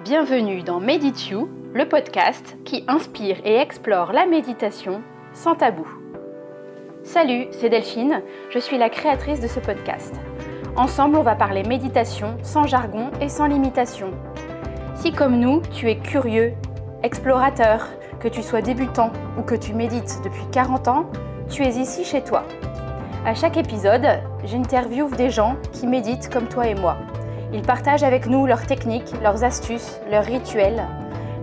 Bienvenue dans Medit You, le podcast qui inspire et explore la méditation sans tabou. Salut, c'est Delphine, je suis la créatrice de ce podcast. Ensemble, on va parler méditation sans jargon et sans limitation. Si comme nous, tu es curieux, explorateur, que tu sois débutant ou que tu médites depuis 40 ans, tu es ici chez toi. À chaque épisode, j'interviewe des gens qui méditent comme toi et moi. Ils partagent avec nous leurs techniques, leurs astuces, leurs rituels,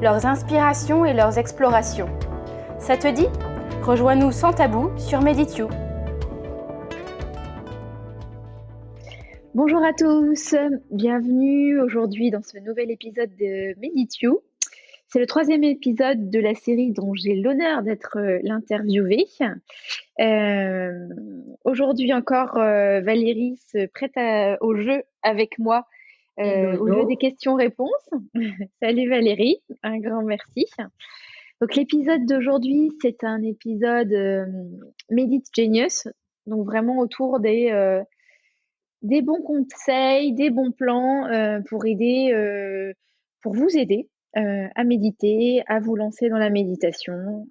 leurs inspirations et leurs explorations. Ça te dit ? Rejoins-nous sans tabou sur Medit You. Bonjour à tous, bienvenue aujourd'hui dans ce nouvel épisode de Medit You. C'est le 3e épisode de la série dont j'ai l'honneur d'être l'interviewée. Aujourd'hui encore, Valérie se prête au jeu avec moi. Au jeu des questions-réponses. Salut Valérie, un grand merci. Donc l'épisode d'aujourd'hui, c'est un épisode Medit Genius, donc vraiment autour des bons conseils, des bons plans pour vous aider à méditer, à vous lancer dans la méditation,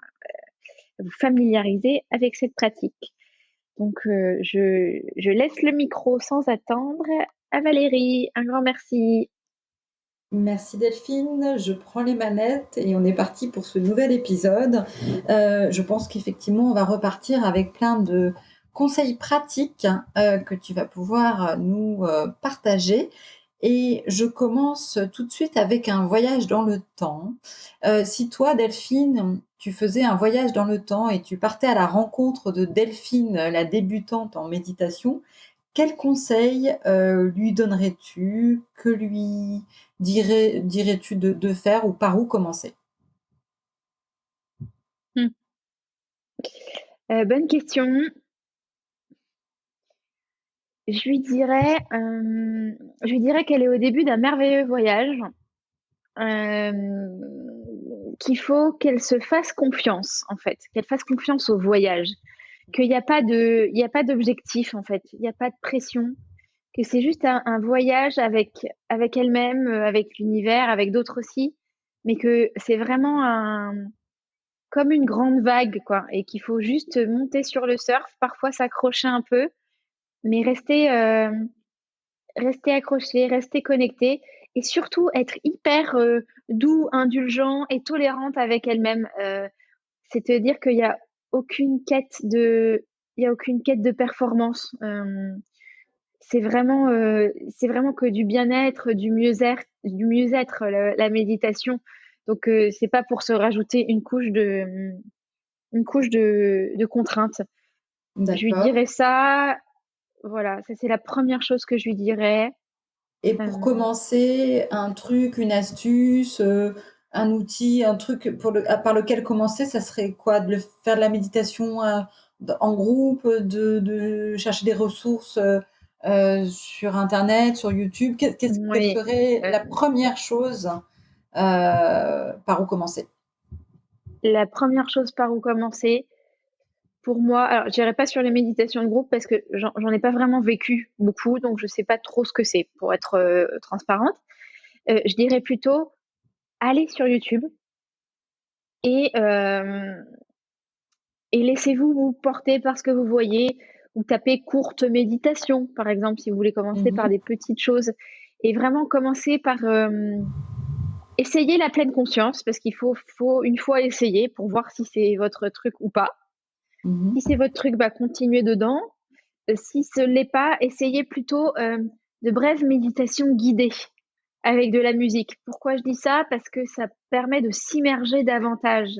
à vous familiariser avec cette pratique. Donc je laisse le micro sans attendre à Valérie. Un grand merci. Merci Delphine, je prends les manettes et on est parti pour ce nouvel épisode. Je pense qu'effectivement, on va repartir avec plein de conseils pratiques que tu vas pouvoir nous partager. Et je commence tout de suite avec un voyage dans le temps. Si toi, Delphine, tu faisais un voyage dans le temps et tu partais à la rencontre de Delphine, la débutante en méditation, quel conseil lui donnerais-tu? Que lui dirais-tu de faire ou par où commencer? Bonne question. Je lui dirais qu'elle est au début d'un merveilleux voyage, qu'il faut qu'elle se fasse confiance, en fait, qu'elle fasse confiance au voyage, qu'il n'y a pas d'objectif, en fait, il n'y a pas de pression, que c'est juste un voyage avec elle-même, avec l'univers, avec d'autres aussi, mais que c'est vraiment comme une grande vague, quoi, et qu'il faut juste monter sur le surf, parfois s'accrocher un peu, mais rester accroché, rester connecté et surtout être hyper doux, indulgent et tolérante avec elle-même. C'est-à-dire qu'il y a aucune quête de, il y a aucune quête de performance. C'est vraiment que du bien-être, du mieux-être la méditation. Donc c'est pas pour se rajouter une couche de contraintes. Je lui D'accord. dirais ça. Voilà, ça c'est la première chose que je lui dirais. Et pour commencer, un truc, une astuce, un outil, un truc par lequel commencer, ça serait quoi? Faire de la méditation, en groupe, de chercher des ressources, sur internet, sur YouTube? Quelle Oui, serait la première chose, par où commencer? la première chose par où commencer, pour moi, alors j'irai pas sur les méditations de groupe parce que j'en ai pas vraiment vécu beaucoup, donc je sais pas trop ce que c'est, pour être transparente. Je dirais plutôt aller sur YouTube et, euh, et laissez-vous vous porter par ce que vous voyez, ou tapez courte méditation, par exemple, si vous voulez commencer par Mmh. des petites choses, et vraiment commencer par essayer la pleine conscience, parce qu'il faut une fois essayer pour voir si c'est votre truc ou pas. Mmh. Si c'est votre truc, bah, continuez dedans. Si ce l'est pas, essayez plutôt de brèves méditations guidées avec de la musique. Pourquoi je dis ça? Parce que ça permet de s'immerger davantage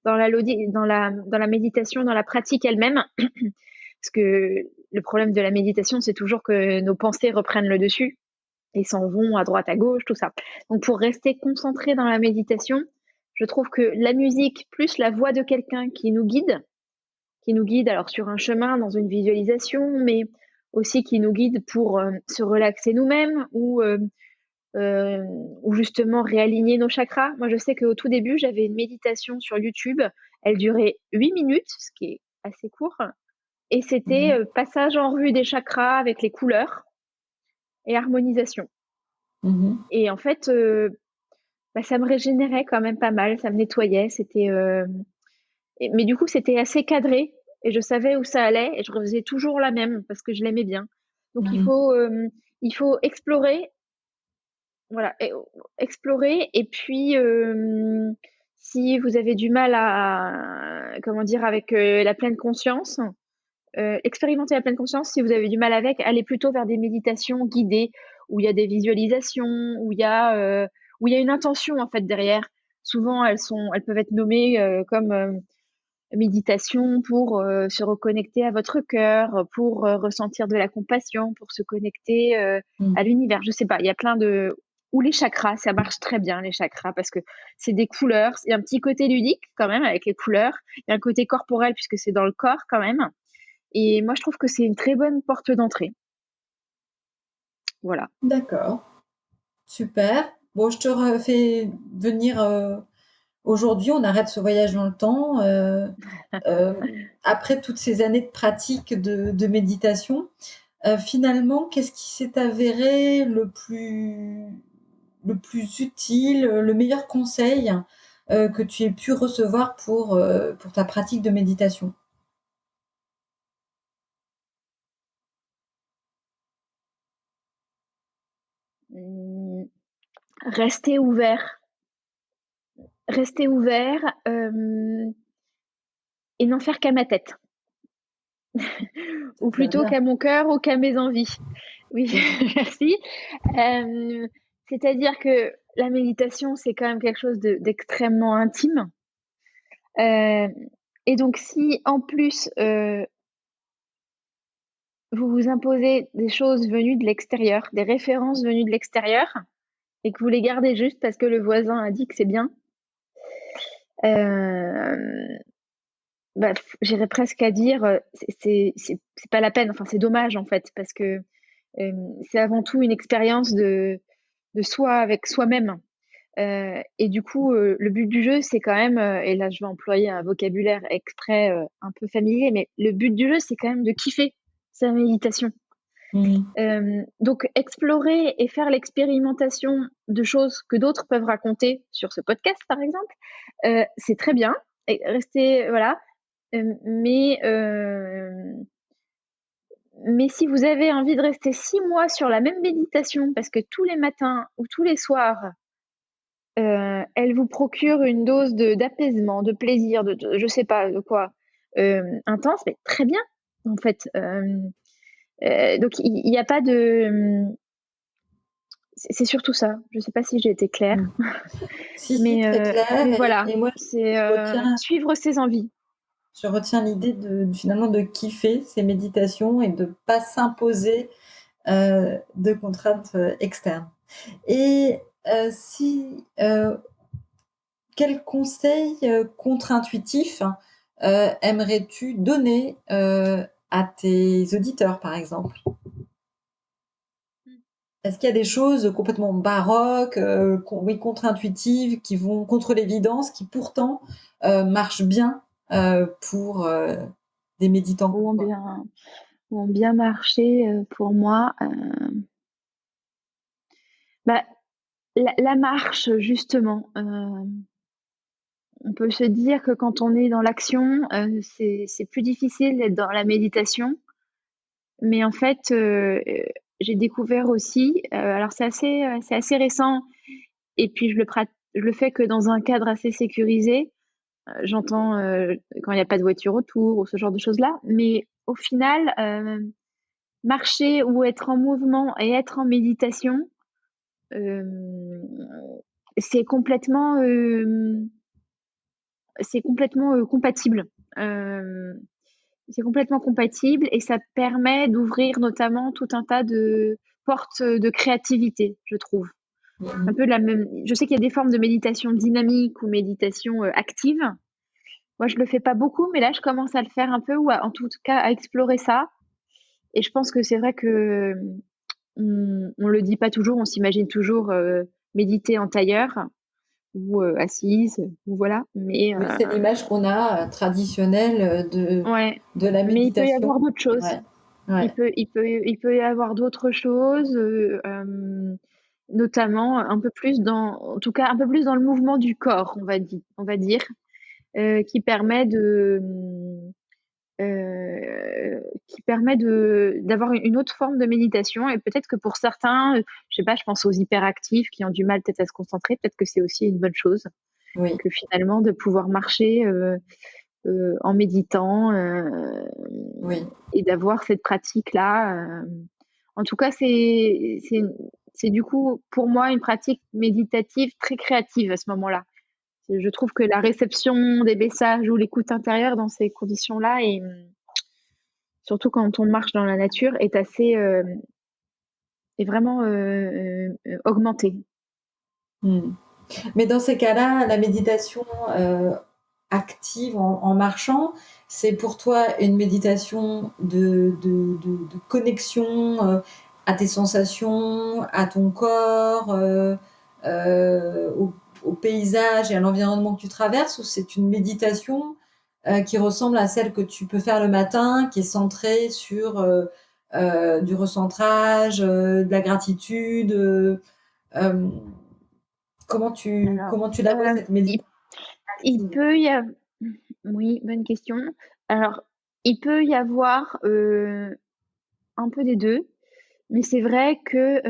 dans la méditation, dans la pratique elle-même. Parce que le problème de la méditation, c'est toujours que nos pensées reprennent le dessus et s'en vont à droite, à gauche, tout ça. Donc pour rester concentré dans la méditation, je trouve que la musique plus la voix de quelqu'un qui nous guide alors sur un chemin, dans une visualisation, mais aussi qui nous guide pour se relaxer nous-mêmes ou justement réaligner nos chakras. Moi, je sais qu'au tout début, j'avais une méditation sur YouTube. Elle durait 8 minutes, ce qui est assez court. Et c'était Mmh. passage en revue des chakras avec les couleurs et harmonisation. Mmh. Et en fait, bah, ça me régénérait quand même pas mal, ça me nettoyait, mais du coup, c'était assez cadré et je savais où ça allait et je refaisais toujours la même parce que je l'aimais bien. Donc Mhm. il faut explorer, voilà, explorer et puis si vous avez du mal à, comment dire, avec la pleine conscience, expérimenter la pleine conscience. Si vous avez du mal avec, allez plutôt vers des méditations guidées où il y a des visualisations, où il y a une intention en fait derrière. Souvent, elles peuvent être nommées comme méditation pour se reconnecter à votre cœur, pour ressentir de la compassion, pour se connecter à Mhm. l'univers. Je sais pas, il y a plein de... Ou les chakras, ça marche très bien les chakras parce que c'est des couleurs. Il y a un petit côté ludique quand même avec les couleurs. Il y a un côté corporel puisque c'est dans le corps quand même. Et moi, je trouve que c'est une très bonne porte d'entrée. Voilà. D'accord, super. Bon, je te refais venir aujourd'hui, on arrête ce voyage dans le temps. Euh, Après toutes ces années de pratique de méditation, finalement, qu'est-ce qui s'est avéré le plus utile, le meilleur conseil que tu aies pu recevoir pour ta pratique de méditation? Hum, Restez ouvert. Restez ouvert et n'en faire qu'à ma tête. C'est Ou déjà plutôt bien. qu'à mon cœur ou qu'à mes envies. Oui, Oui. merci. Euh, C'est-à-dire que la méditation, c'est quand même quelque chose d'extrêmement intime. Euh, et donc, si en plus, vous vous imposez des choses venues de l'extérieur, des références venues de l'extérieur, et que vous les gardez juste parce que le voisin a dit que c'est bien, euh, bah, j'irais presque à dire, c'est pas la peine, enfin, c'est dommage en fait, parce que c'est avant tout une expérience de soi avec soi-même. Et du coup, le but du jeu, c'est quand même, et là je vais employer un vocabulaire exprès un peu familier, mais le but du jeu, c'est quand même de kiffer sa méditation. Mhm. Donc, explorer et faire l'expérimentation de choses que d'autres peuvent raconter sur ce podcast, par exemple, c'est très bien. Et rester, voilà. Mais si vous avez envie de rester 6 mois sur la même méditation, parce que tous les matins ou tous les soirs, elle vous procure une dose d'apaisement, de plaisir, je sais pas de quoi, intense, mais très bien, en fait. Donc, il n'y a pas de... C'est surtout ça. Je sais pas si j'ai été claire, Mhm. Si, si, très clair. mais voilà, Et moi, c'est je retiens, suivre ses envies. je retiens l'idée finalement de kiffer ces méditations et de ne pas s'imposer de contraintes externes. Et si, quel conseil contre-intuitif aimerais-tu donner à tes auditeurs, par exemple? Est-ce qu'il y a des choses complètement baroques, oui, contre-intuitives, qui vont contre l'évidence, qui pourtant marchent bien pour des méditants comme Ou ont toi? bien, ou ont bien marché pour moi. Bah, la marche, justement. On peut se dire que quand on est dans l'action, c'est plus difficile d'être dans la méditation. Mais en fait, j'ai découvert aussi, alors c'est assez récent, et puis je le fais que dans un cadre assez sécurisé. J'entends quand il n'y a pas de voiture autour ou ce genre de choses-là. Mais au final, marcher ou être en mouvement et être en méditation, euh, c'est complètement, euh, c'est complètement compatible. Euh, c'est complètement compatible et ça permet d'ouvrir notamment tout un tas de portes de créativité, je trouve. Un Mmh. peu de la même. Je sais qu'il y a des formes de méditation dynamique ou méditation active. Moi, je le fais pas beaucoup, mais là, je commence à le faire un peu ou en tout cas à explorer ça. Et je pense que c'est vrai que on le dit pas toujours, on s'imagine toujours méditer en tailleur ou assise, ou voilà. Mais Oui, c'est l'image qu'on a traditionnelle ouais, de la mais il peut y méditation. avoir d'autres choses. Ouais, ouais. Il peut y avoir d'autres choses. notamment un peu plus en tout cas un peu plus dans le mouvement du corps, on va dire, qui permet d'avoir une autre forme de méditation. Et peut-être que pour certains, je sais pas, je pense aux hyperactifs qui ont du mal peut-être à se concentrer, peut-être que c'est aussi une bonne chose, Oui, que finalement de pouvoir marcher en méditant oui. et d'avoir cette pratique-là. En tout cas, c'est du coup pour moi une pratique méditative très créative à ce moment-là. Je trouve que la réception des messages ou l'écoute intérieure dans ces conditions-là, et surtout quand on marche dans la nature, est vraiment augmentée. Hmm. Mais dans ces cas-là, la méditation active en marchant, c'est pour toi une méditation de connexion à tes sensations, à ton corps, au paysage et à l'environnement que tu traverses, ou c'est une méditation qui ressemble à celle que tu peux faire le matin, qui est centrée sur du recentrage, de la gratitude. Euh, Alors, comment tu la vois, euh, cette il, méditation il active? peut y avoir... Oui, bonne question. Alors, il peut y avoir un peu des deux, mais c'est vrai que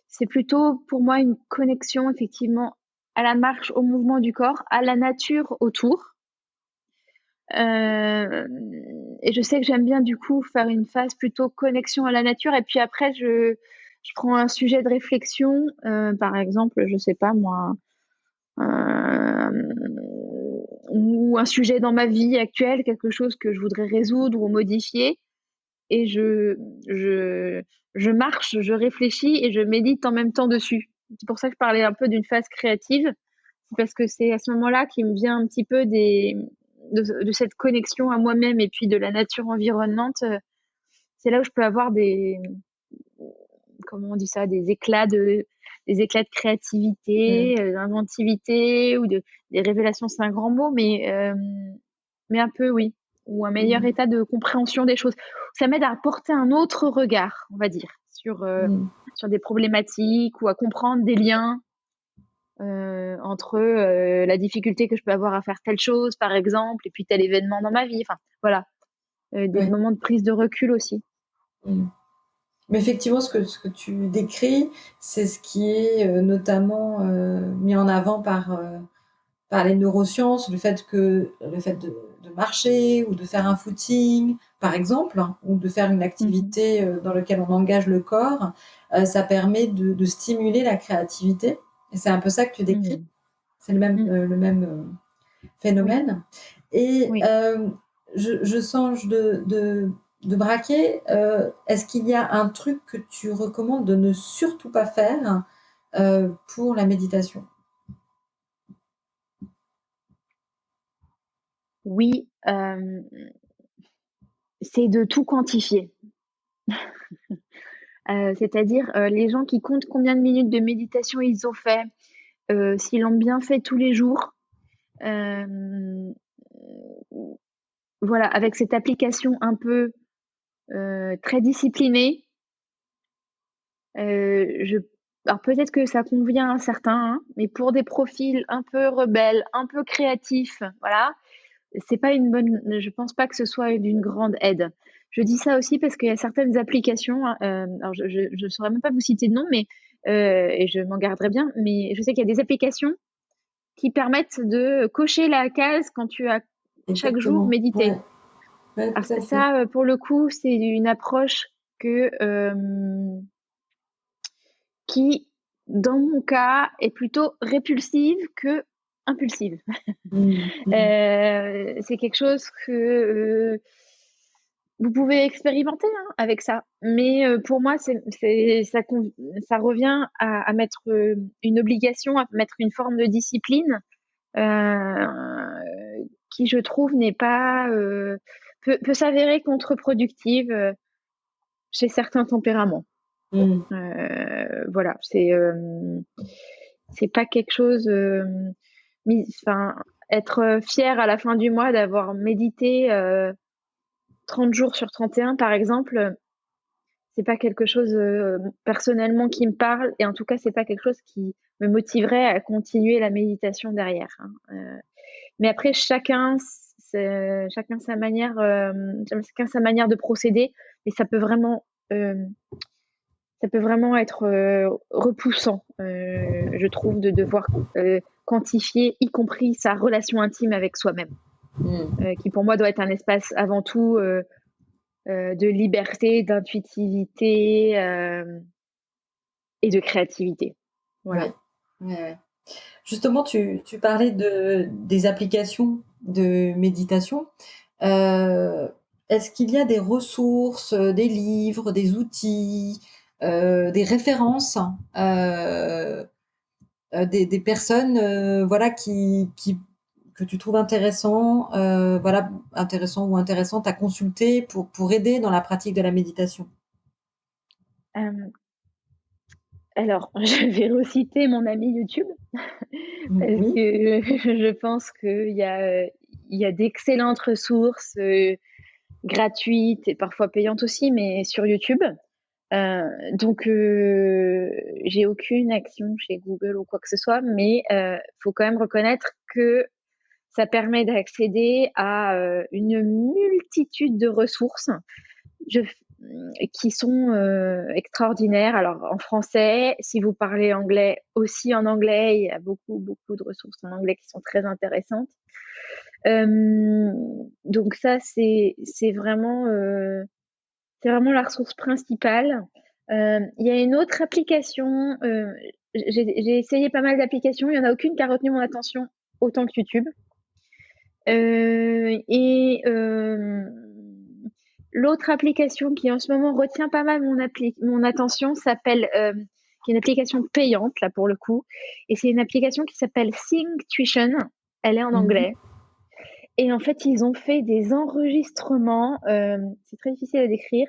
c'est plutôt pour moi une connexion effectivement à la marche, au mouvement du corps, à la nature autour. Euh, et je sais que j'aime bien du coup faire une phase plutôt connexion à la nature, et puis après je prends un sujet de réflexion, par exemple, je sais pas moi, ou un sujet dans ma vie actuelle, quelque chose que je voudrais résoudre ou modifier, et je, je marche, je réfléchis et je médite en même temps dessus. C'est pour ça que je parlais un peu d'une phase créative, c'est parce que c'est à ce moment-là qui me vient un petit peu de cette connexion à moi-même et puis de la nature environnante. C'est là où je peux avoir comment on dit ça, des éclats de Mm, créativité, d'inventivité des révélations, c'est un grand mot, mais un peu, oui, ou un meilleur mm, état de compréhension des choses. Ça m'aide à porter un autre regard, on va dire, mm. sur des problématiques, ou à comprendre des liens entre la difficulté que je peux avoir à faire telle chose, par exemple, et puis tel événement dans ma vie. Enfin, voilà, des Oui. moments de prise de recul aussi. Mm. Mais effectivement, ce que tu décris, c'est ce qui est notamment mis en avant par les neurosciences, le fait de marcher ou de faire un footing, par exemple, hein, ou de faire une Mhm. activité dans laquelle on engage le corps, ça permet de stimuler la créativité. Et c'est un peu ça que tu décris. Mhm. C'est Mhm. le même Oui, phénomène. Et oui. je songe de braquer. Est-ce qu'il y a un truc que tu recommandes de ne surtout pas faire pour la méditation? Oui, c'est de tout quantifier. C'est-à-dire, les gens qui comptent combien de minutes de méditation ils ont fait, s'ils l'ont bien fait tous les jours, hem, voilà, avec cette application un peu, très disciplinée, je alors peut-être que ça convient à certains, hein, mais pour des profils un peu rebelles, un peu créatifs, voilà, c'est pas une bonne. Je pense pas que ce soit d'une grande aide. Je dis ça aussi parce qu'il y a certaines applications, hein, alors je saurais même pas vous citer de nom, mais et je m'en garderai bien, mais je sais qu'il y a des applications qui permettent de cocher la case quand tu as chaque jour Exactement. médité. Ouais, ouais, Alors tout à fait. ça, pour le coup, c'est une approche que qui, dans mon cas, est plutôt répulsive que impulsive. Mm, mm, C'est quelque chose que vous pouvez expérimenter, hein, avec ça. Mais pour moi, ça revient à mettre une obligation, à mettre une forme de discipline qui, je trouve, n'est pas peut s'avérer contre-productive chez certains tempéraments. mm. Voilà, c'est pas quelque chose. Enfin, être fier à la fin du mois d'avoir médité 30 jours sur 31, par exemple, c'est pas quelque chose personnellement qui me parle, et en tout cas, c'est pas quelque chose qui me motiverait à continuer la méditation derrière, hein. Mais après, chacun chacun sa manière de procéder, et euh, ça peut vraiment être repoussant, je trouve, de devoir quantifier, y compris sa relation intime avec soi-même, qui pour moi doit être un espace avant tout de liberté, d'intuitivité et de créativité. Voilà. Ouais. Ouais, ouais. Justement, tu parlais des applications de méditation. Euh, Est-ce qu'il y a des ressources, des livres, des outils, des références, des personnes, voilà, que tu trouves intéressant, voilà, intéressant ou intéressante à consulter pour aider dans la pratique de la méditation? Euh, alors, je vais reciter mon ami YouTube parce Oui. que je pense il y a d'excellentes ressources gratuites et parfois payantes aussi, mais sur YouTube. Donc, j'ai aucune action chez Google ou quoi que ce soit, mais faut quand même reconnaître que ça permet d'accéder à une multitude de ressources je, qui sont extraordinaires. Alors, en français, si vous parlez anglais, aussi en anglais, il y a beaucoup, beaucoup de ressources en anglais qui sont très intéressantes. Donc ça, c'est vraiment la ressource principale. Il y a une autre application. J'ai essayé pas mal d'applications. Il n'y en a aucune qui a retenu mon attention autant que YouTube. Et l'autre application qui en ce moment retient pas mal mon attention s'appelle, qui est une application payante là pour le coup, et c'est une application qui s'appelle Synctuition. Elle est en Mhm. anglais. Et en fait, ils ont fait des enregistrements. C'est très difficile à décrire.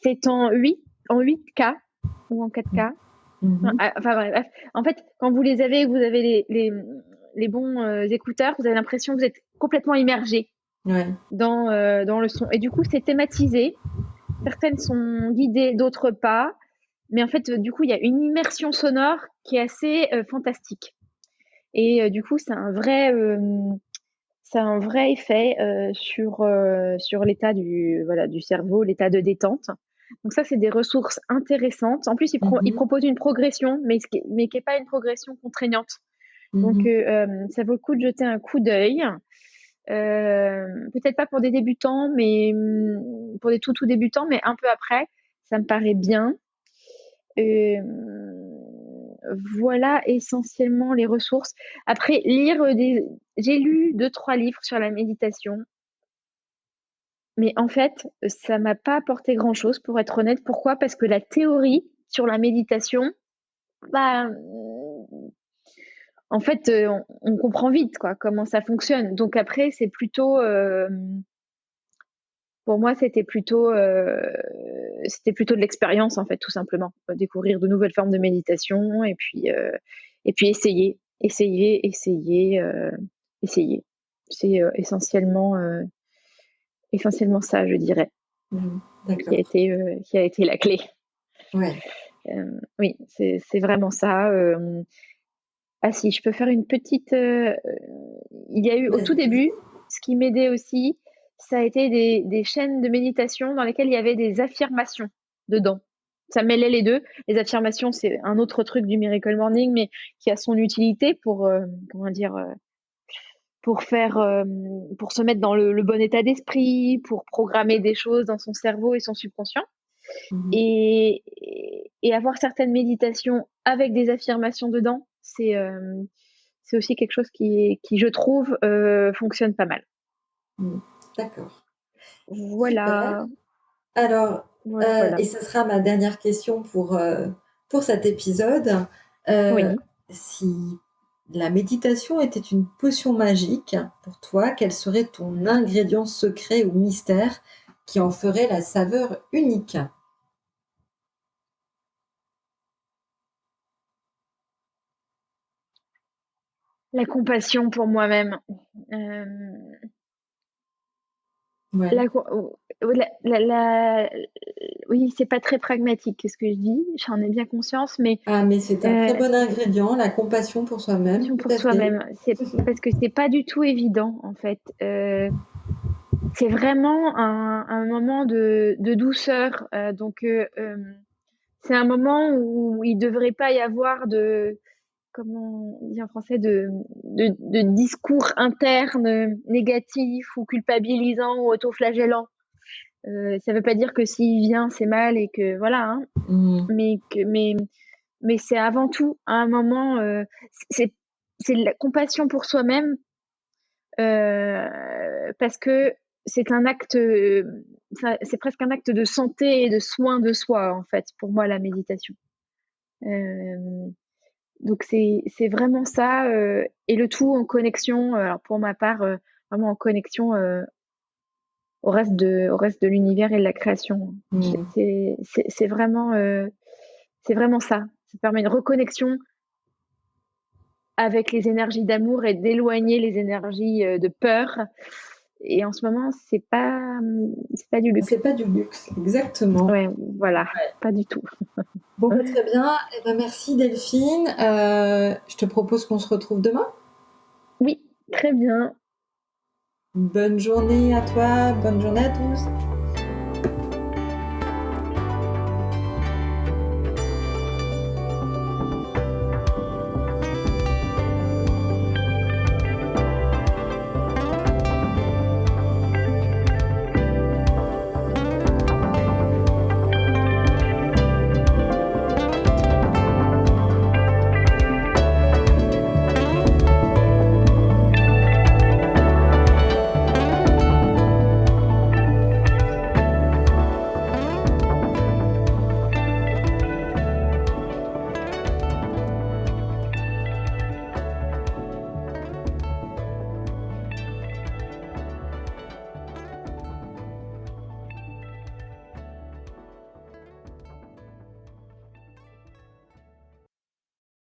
C'est en 8K ou en 4K. Mhm. Enfin bref. En fait, quand vous avez les bons écouteurs, vous avez l'impression que vous êtes complètement immergé Ouais. dans le son. Et du coup, c'est thématisé. Certaines sont guidées, d'autres pas. Mais en fait, du coup, il y a une immersion sonore qui est assez fantastique. Et du coup, ça a un vrai effet sur l'état du cerveau, l'état de détente. Donc ça, c'est des ressources intéressantes. En plus, ils Mhm. proposent une progression, mais qui n'est pas une progression contraignante. Donc, Mhm. ça vaut le coup de jeter un coup d'œil. Peut-être pas pour des débutants, mais pour des tout débutants, mais un peu après, ça me paraît bien. Euh, voilà essentiellement les ressources. Après, j'ai lu 2, 3 livres sur la méditation, mais en fait, ça m'a pas apporté grand-chose, pour être honnête. Pourquoi? Parce que la théorie sur la méditation, bah, en fait, on comprend vite quoi, comment ça fonctionne. Donc après, pour moi, c'était plutôt de l'expérience en fait, tout simplement. Découvrir de nouvelles formes de méditation et puis essayer. C'est essentiellement ça, je dirais, Mhm. D'accord. qui a été la clé. Ouais. Oui, c'est vraiment ça. Ah si, je peux faire une petite. Il y a eu au tout Vas-y, vas-y. début, ce qui m'aidait aussi, ça a été des chaînes de méditation dans lesquelles il y avait des affirmations dedans. Ça mêlait les deux. Les affirmations, c'est un autre truc du Miracle Morning, mais qui a son utilité pour, comment dire, pour se mettre dans le bon état d'esprit, pour programmer des choses dans son cerveau et son subconscient. Mhm. Et avoir certaines méditations avec des affirmations dedans, c'est aussi quelque chose qui je trouve, fonctionne pas mal. Mhm. D'accord. Super. Voilà, Alors, voilà. et ce sera ma dernière question pour cet épisode. Euh, Oui. Si la méditation était une potion magique pour toi, quel serait ton ingrédient secret ou mystère qui en ferait la saveur unique? La compassion pour moi-même. Hem, Ouais. Oui, c'est pas très pragmatique ce que je dis, j'en ai bien conscience, mais Ah, mais c'est un très bon ingrédient, la compassion pour soi-même, compassion tout pour à fait. soi-même, c'est parce que c'est pas du tout évident en fait. C'est vraiment un moment de douceur, c'est un moment où il devrait pas y avoir de, comment on dit en français, de discours interne négatif ou culpabilisant ou autoflagellant. Ça veut pas dire que s'il vient, c'est mal et que voilà, hein, Mmh. mais mais c'est avant tout un moment, c'est c'est de la compassion pour soi-même, parce que c'est un acte, c'est presque un acte de santé et de soin de soi, en fait, pour moi, la méditation. Hem, donc c'est vraiment ça, et le tout en connexion, alors pour ma part, vraiment en connexion, au reste de l'univers et de la création. Mmh. C'est vraiment ça. Ça permet une reconnexion avec les énergies d'amour et d'éloigner les énergies, de peur, et en ce moment, c'est pas du luxe. C'est pas du luxe, exactement. Ouais, voilà, pas du tout. Bon, bah, très bien. Eh ben, merci Delphine. Je te propose qu'on se retrouve demain. Oui, très bien. Bonne journée à toi, bonne journée à tous.